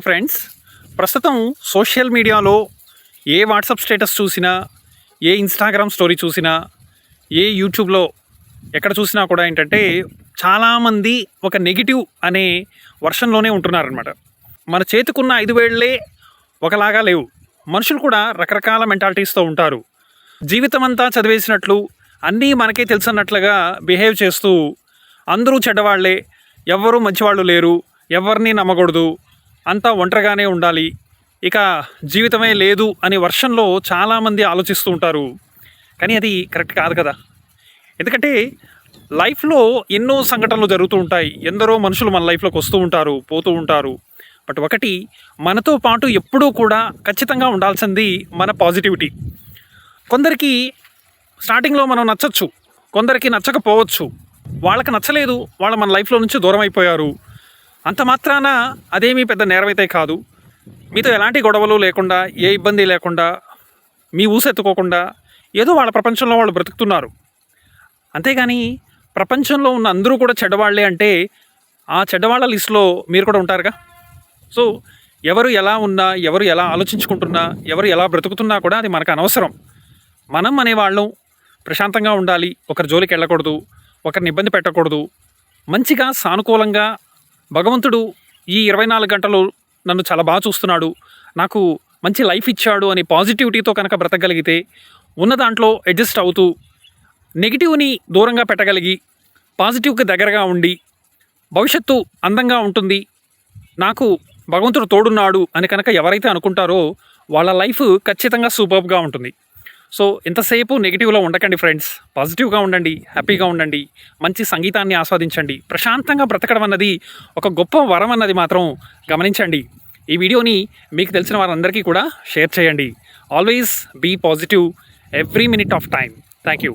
Friends, ప్రస్తుతం social మీడియాలో ఏ WhatsApp status చూసినా, ఏ ఇన్స్టాగ్రామ్ స్టోరీ చూసినా, ఏ యూట్యూబ్లో ఎక్కడ చూసినా కూడా ఏంటంటే చాలామంది ఒక నెగిటివ్ అనే వర్షన్లోనే ఉంటున్నారనమాట. మన చేతికున్న 5 వేళ్లే ఒకలాగా లేవు. మనుషులు కూడా రకరకాల మెంటాలిటీస్తో ఉంటారు. జీవితం అంతా చదివేసినట్లు, అన్నీ మనకే తెలుసన్నట్లుగా బిహేవ్ చేస్తూ అందరూ చెడ్డవాళ్లే, ఎవ్వరూ మంచివాళ్ళు లేరు, ఎవరిని నమ్మకూడదు, అంతా ఒంటరిగానే ఉండాలి, ఇక జీవితమే లేదు అనే వర్షన్లో చాలామంది ఆలోచిస్తూ ఉంటారు. కానీ అది కరెక్ట్ కాదు కదా. ఎందుకంటే లైఫ్లో ఎన్నో సంఘటనలు జరుగుతూ ఉంటాయి. ఎందరో మనుషులు మన లైఫ్లోకి వస్తూ ఉంటారు, పోతూ ఉంటారు. బట్ ఒకటి, మనతో పాటు ఎప్పుడూ కూడా ఖచ్చితంగా ఉండాల్సింది మన పాజిటివిటీ. కొందరికి స్టార్టింగ్లో మనం నచ్చచ్చు, కొందరికి నచ్చకపోవచ్చు. వాళ్ళకి నచ్చలేదు, వాళ్ళు మన లైఫ్లో నుంచి దూరం అయిపోయారు. అంత మాత్రాన అదేమీ పెద్ద నేరమైతే కాదు. మీతో ఎలాంటి గొడవలు లేకుండా, ఏ ఇబ్బంది లేకుండా, మీ ఊసెత్తుకోకుండా ఏదో వాళ్ళ ప్రపంచంలో వాళ్ళు బ్రతుకుతున్నారు. అంతేగాని ప్రపంచంలో ఉన్న అందరూ కూడా చెడ్డవాళ్లే అంటే ఆ చెడ్డవాళ్ళ లిస్టులో మీరు కూడా ఉంటారుగా. సో ఎవరు ఎలా ఉన్నా, ఎవరు ఎలా ఆలోచించుకుంటున్నా, ఎవరు ఎలా బ్రతుకుతున్నా కూడా అది మనకు అనవసరం. మనం అనేవాళ్ళం ప్రశాంతంగా ఉండాలి, ఒకరి జోలికి వెళ్ళకూడదు, ఒకరిని ఇబ్బంది పెట్టకూడదు. మంచిగా సానుకూలంగా భగవంతుడు ఈ 24 గంటలు నన్ను చాలా బాగా చూస్తున్నాడు, నాకు మంచి లైఫ్ ఇచ్చాడు అని పాజిటివిటీతో కనుక బ్రతకగలిగితే, ఉన్న దాంట్లో అడ్జస్ట్ అవుతూ నెగిటివ్ని దూరంగా పెట్టగలిగి పాజిటివ్కి దగ్గరగా ఉండి భవిష్యత్తు అందంగా ఉంటుంది, నాకు భగవంతుడు తోడున్నాడు అని కనుక ఎవరైతే అనుకుంటారో వాళ్ళ లైఫ్ ఖచ్చితంగా సూపర్బ్గా ఉంటుంది. సో ఇంతసేపు నెగిటివ్లో ఉండకండి ఫ్రెండ్స్, పాజిటివ్గా ఉండండి, హ్యాపీగా ఉండండి, మంచి సంగీతాన్ని ఆస్వాదించండి. ప్రశాంతంగా బ్రతకడం అన్నది ఒక గొప్ప వరం అన్నది మాత్రం గమనించండి. ఈ వీడియోని మీకు తెలిసిన వారందరికీ కూడా షేర్ చేయండి. Always be positive every minute of time. Thank you.